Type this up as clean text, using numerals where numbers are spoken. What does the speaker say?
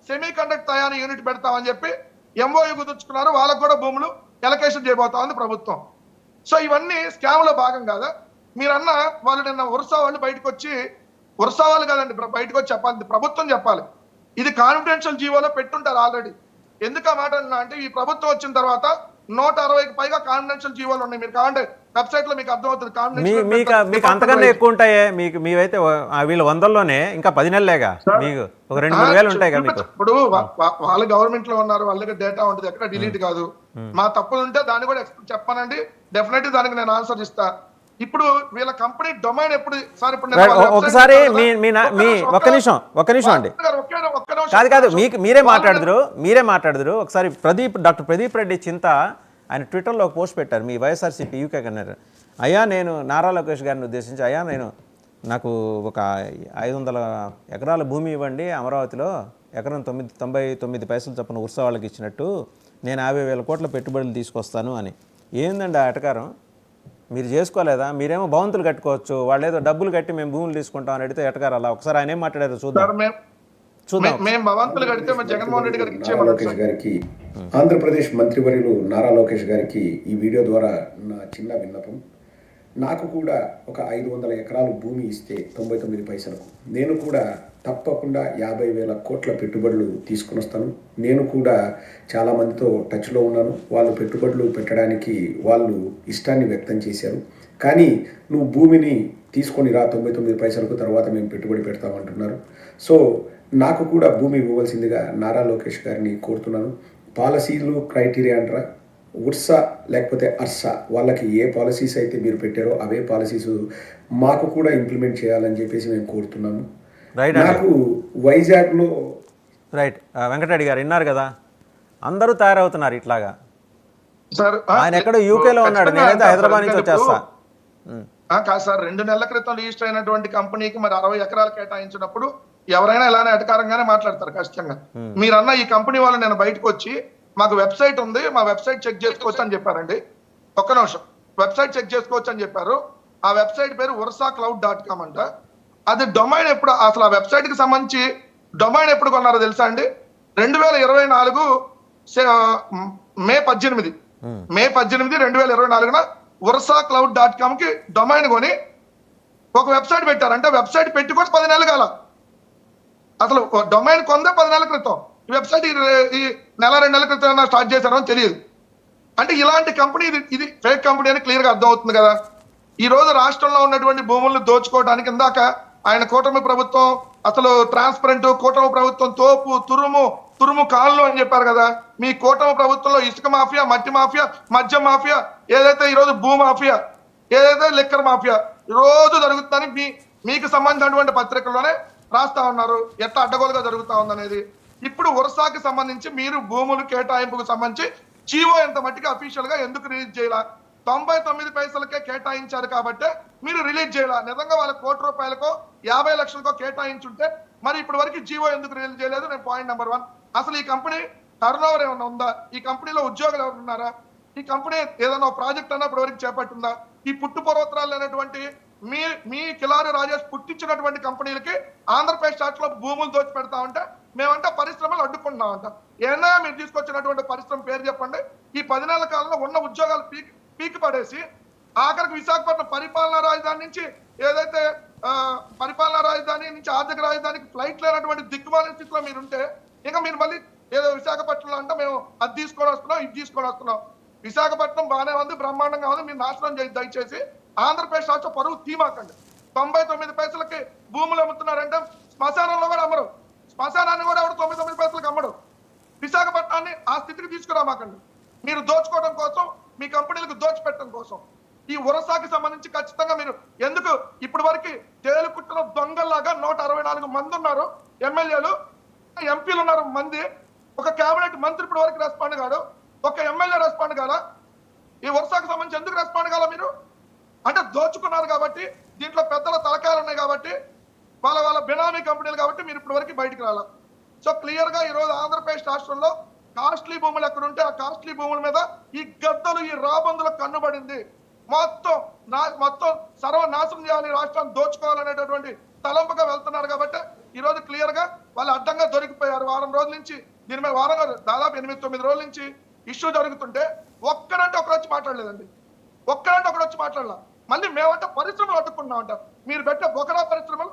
Semi conductor తయారీ unit పెడతామని చెప్పి ఎంఓయూ కుదుర్చుకున్నారు. వాళ్ళకు కూడా భూములు ఎలకేషన్ చేయబోతా ఉంది ప్రభుత్వం. సో ఇవన్నీ స్కామ్ లో భాగం కాదా? మీరన్న వాళ్ళు నిన్న ఉర్సా వాళ్ళు బయటకు వచ్చి, ఉర్సా వాళ్ళు కాదండి బయటకు వచ్చి చెప్పాలి, ప్రభుత్వం చెప్పాలి. ఇది కాన్ఫిడెన్షియల్ జీవోలో పెట్టుంటారు ఆల్రెడీ. ఎందుకు ఆ మాట అన్నా అంటే ఈ ప్రభుత్వం వచ్చిన తర్వాత 160కి పైగా కాన్ఫిడెన్షియల్ జీవోలు ఉన్నాయి. మీరు కావాలంటే వెబ్సైట్ లో మీకు అర్థమవుతుంది. మీకు అంతకన్నా ఎక్కువ ఉంటాయే. మీవైతే వీళ్ళు 100లోనే ఇంకా 10 నెలలేగా, మీకు ఒక 2-3 వేలు ఉంటాయి. ఇప్పుడు వాళ్ళ గవర్నమెంట్ లో ఉన్నారు, వాళ్ళ దగ్గర డేటా ఉంటుంది, ఎక్కడ డిలీట్ కాదు. మా తప్పులు ఉంటే దాన్ని కూడా చెప్పానండి, డెఫినెట్లీ దానికి నేను ఆన్సర్ ఇస్తా. ఇప్పుడు వీళ్ళ కంపెనీ డొమైన్ ఎప్పుడు సార్, ఇప్పుడు ఒకసారి ఒక్క నిమిషం అండి, కాదు మీరే మాట్లాడుదురు ఒకసారి. డాక్టర్ ప్రదీప్ రెడ్డి చింత ఆయన ట్విట్టర్లో ఒక పోస్ట్ పెట్టారు, మీ వైఎస్ఆర్సీపీ యూకే కన్నారు. అయ్యా నేను నారా లోకేష్ గారిని ఉద్దేశించి, అయ్యా నాకు ఒక 500 ఎకరాల భూమి ఇవ్వండి అమరావతిలో, ఎకరం 99 పైసలు చొప్పున ఉర్సా వాళ్ళకి ఇచ్చినట్టు నేను 50,000 కోట్ల పెట్టుబడులు తీసుకొస్తాను అని. ఏందండి ఆ ఎటకారం? మీరు చేసుకోలేదా? మీరేమో భవంతులు కట్టుకోవచ్చు, వాళ్ళు ఏదో డబ్బులు కట్టి మేము భూములు తీసుకుంటాం అని అడిగితే ఎటకారు. అలా ఒకసారి ఆయన ఏం మాట్లాడారు చూద్దాం. లోకేష్ గారికి, ఆంధ్రప్రదేశ్ మంత్రివర్యులు నారా లోకేష్ గారికి ఈ వీడియో ద్వారా నా చిన్న విన్నపం. నాకు కూడా ఒక 500 ఎకరాలు భూమి ఇస్తే 99 పైసలకు నేను కూడా తప్పకుండా 50,000 కోట్ల పెట్టుబడులు తీసుకుని వస్తాను. నేను కూడా చాలామందితో టచ్లో ఉన్నాను. వాళ్ళు పెట్టుబడులు పెట్టడానికి వాళ్ళు ఇష్టాన్ని వ్యక్తం చేశారు. కానీ నువ్వు భూమిని తీసుకొని రా 99 పైసలకు, తర్వాత మేము పెట్టుబడి పెడతామంటున్నారు. సో నాకు కూడా భూమి ఇవ్వవలసిందిగా నారా లోకేష్ గారిని కోరుతున్నాను. పాలసీలు క్రైటీరియా అంటారా, ఉర్సా లేకపోతే అర్సా వాళ్ళకి ఏ పాలసీస్ అయితే మీరు పెట్టారో అవే పాలసీస్ మాకు కూడా ఇంప్లిమెంట్ చేయాలని చెప్పేసి మేము కోరుతున్నాము. నాకు వైజాగ్లో రైట్ వెంకటరెడ్డి గారు విన్నారు కదా, అందరూ తయారవుతున్నారు ఇట్లాగా. ఆయన ఎక్కడో యూకేలో ఉన్నాడు, నేనైతే హైదరాబాద్ నుంచి వచ్చేస్తా. కాదు సార్, 2 నెలల క్రితం రిజిస్టర్ అయినటువంటి కంపెనీకి మరి 60 ఎకరాలు కేటాయించినప్పుడు ఎవరైనా ఇలానే అధికారంగానే మాట్లాడతారు ఖచ్చితంగా. మీరన్న ఈ కంపెనీ వాళ్ళు నేను బయటకు వచ్చి మాకు వెబ్సైట్ ఉంది, మా వెబ్సైట్ చెక్ చేసుకోవచ్చు అని చెప్పారండి. ఒక్క నిమిషం, వెబ్సైట్ చెక్ చేసుకోవచ్చు అని చెప్పారు. ఆ వెబ్సైట్ పేరు ursacloud.com అంట. అది డొమైన్ ఎప్పుడు, అసలు ఆ వెబ్సైట్ కి సంబంధించి డొమైన్ ఎప్పుడు కొన్నారో తెలుసా అండి? 2024 మే 18 2024 ursacloud.com కి డొమైన్ కొని ఒక వెబ్సైట్ పెట్టారు. అంటే వెబ్సైట్ పెట్టుకొని 10 నెలలు కాల, అసలు డొమైన్ కొందే 10 నెలల క్రితం. ఈ వెబ్సైట్ ఈ 1-2 నెలల క్రితం స్టార్ట్ చేశారో తెలియదు. అంటే ఇలాంటి కంపెనీ ఇది ఫేక్ కంపెనీ అని క్లియర్ గా అర్థం అవుతుంది కదా. ఈ రోజు రాష్ట్రంలో ఉన్నటువంటి భూములను దోచుకోవడానికి ఇందాక ఆయన కూటమి ప్రభుత్వం అసలు ట్రాన్స్పరెంట్, కూటమి ప్రభుత్వం తోపు తురుము కాళ్ళు అని చెప్పారు కదా. మీ కూటమి ప్రభుత్వంలో ఇసుక మాఫియా, మట్టి మాఫియా, మద్యం మాఫియా, ఏదైతే ఈరోజు భూ మాఫియా, ఏదైతే లిక్కర్ మాఫియా రోజు జరుగుతుందని మీకు సంబంధించినటువంటి పత్రికల్లోనే రాస్తా ఉన్నారు ఎట్లా అడ్డగోలుగా జరుగుతా ఉందనేది. ఇప్పుడు ఉర్సాకి సంబంధించి మీరు భూములు కేటాయింపుకు సంబంధించి జీవో ఎంత మట్టికి అఫీషియల్ గా ఎందుకు రిలీజ్ చేయాల? 99 పైసలకే కేటాయించారు కాబట్టి మీరు రిలీజ్ చేయాల. నిజంగా వాళ్ళ 1 కోటి రూపాయలకో 50 లక్షలకో కేటాయించుంటే మరి ఇప్పటి వరకు జీవో ఎందుకు రిలీజ్ చేయలేదు? నేను పాయింట్ నెంబర్ 1. అసలు ఈ కంపెనీ టర్న్ ఓవర్ ఏమన్నా ఉందా? ఈ కంపెనీలో ఉద్యోగులు ఎవరు ఉన్నారా? ఈ కంపెనీ ఏదైనా ప్రాజెక్ట్ అన్నప్పటి వరకు చేపట్టిందా? ఈ పుట్టుపూర్వోత్తరాలు అనేటువంటి మీ కిలారి రాజేష్ పుట్టించినటువంటి కంపెనీలకి ఆంధ్రప్రదేశ్ రాష్ట్రంలో భూములు దోచి పెడతా ఉంటే మేమంటే పరిశ్రమలు అడ్డుకుంటున్నామంట. ఏనా మీరు తీసుకొచ్చినటువంటి పరిశ్రమ పేరు చెప్పండి. ఈ 10 నెలల కాలంలో ఉన్న ఉద్యోగాలు పీకి పడేసి ఆఖరికి విశాఖపట్నం పరిపాలనా రాజధాని నుంచి ఏదైతే పరిపాలనా రాజధాని నుంచి ఆర్థిక రాజధానికి ఫ్లైట్ లేనటువంటి దిక్కుమాలిన స్థితిలో మీరుంటే ఇంకా మీరు మళ్ళీ ఏదో విశాఖపట్నంలో అంటే మేము అది తీసుకొని వస్తున్నాం, ఇది తీసుకొని వస్తున్నాం. విశాఖపట్నం బాగానే ఉంది, బ్రహ్మాండంగా ఉంది, మీరు నాశనం చేసి దయచేసి ఆంధ్రప్రదేశ్ రాష్ట్ర పరువు తీమాకండి. 99 పైసలకి భూములు అమ్ముతున్నారంటే శ్మశానంలో కూడా అమ్మరు, శ్మశానాన్ని కూడా ఎవరు 99 పైసలకు అమ్మడు. విశాఖపట్నాన్ని ఆ స్థితికి తీసుకురామాకండి. మీరు దోచుకోవడం కోసం, మీ కంపెనీలకు దోచిపెట్టడం కోసం. ఈ ఉరసాకి సంబంధించి ఖచ్చితంగా మీరు ఎందుకు ఇప్పటి వరకు తేలుకుట్టిన దొంగల్లాగా 164 మంది ఉన్నారు ఎమ్మెల్యేలు, ఎంపీలు ఉన్నారు మంది, ఒక కేబినెట్ మంత్రి ఇప్పటి వరకు రెస్పాండ్ కాడు, ఒక ఎమ్మెల్యే రెస్పాండ్ కాల. ఈ ఉరసాకి సంబంధించి ఎందుకు రెస్పాండ్ కాల? మీరు అంటే దోచుకున్నారు కాబట్టి, దీంట్లో పెద్దల తలకాయలు ఉన్నాయి కాబట్టి, వాళ్ళ బినామీ కంపెనీలు కాబట్టి మీరు ఇప్పటి వరకు బయటకు రాల. సో క్లియర్ గా ఈ రోజు ఆంధ్రప్రదేశ్ రాష్ట్రంలో కాస్ట్లీ భూములు ఎక్కడుంటే ఆ కాస్ట్లీ భూముల మీద ఈ గద్దలు, ఈ రాబందులకు కన్నుబడింది. మొత్తం సర్వనాశనం చేయాలి, రాష్ట్రాన్ని దోచుకోవాలనేటటువంటి తలంపుగా వెళ్తున్నారు కాబట్టి ఈ రోజు క్లియర్ గా వాళ్ళు అడ్డంగా దొరికిపోయారు. వారం రోజుల నుంచి దీని మీద దాదాపు 8-9 రోజుల నుంచి ఇష్యూ జరుగుతుంటే ఒక్కరంటే ఒకరు వచ్చి మాట్లాడలేదండి. ఒక్కరంటే ఒకరు వచ్చి మాట్లాడలా. మళ్ళీ మేమంటే పరిశ్రమలు అడ్డుకున్నాం అంటారు. మీరు పెట్టే బొకరా పరిశ్రమ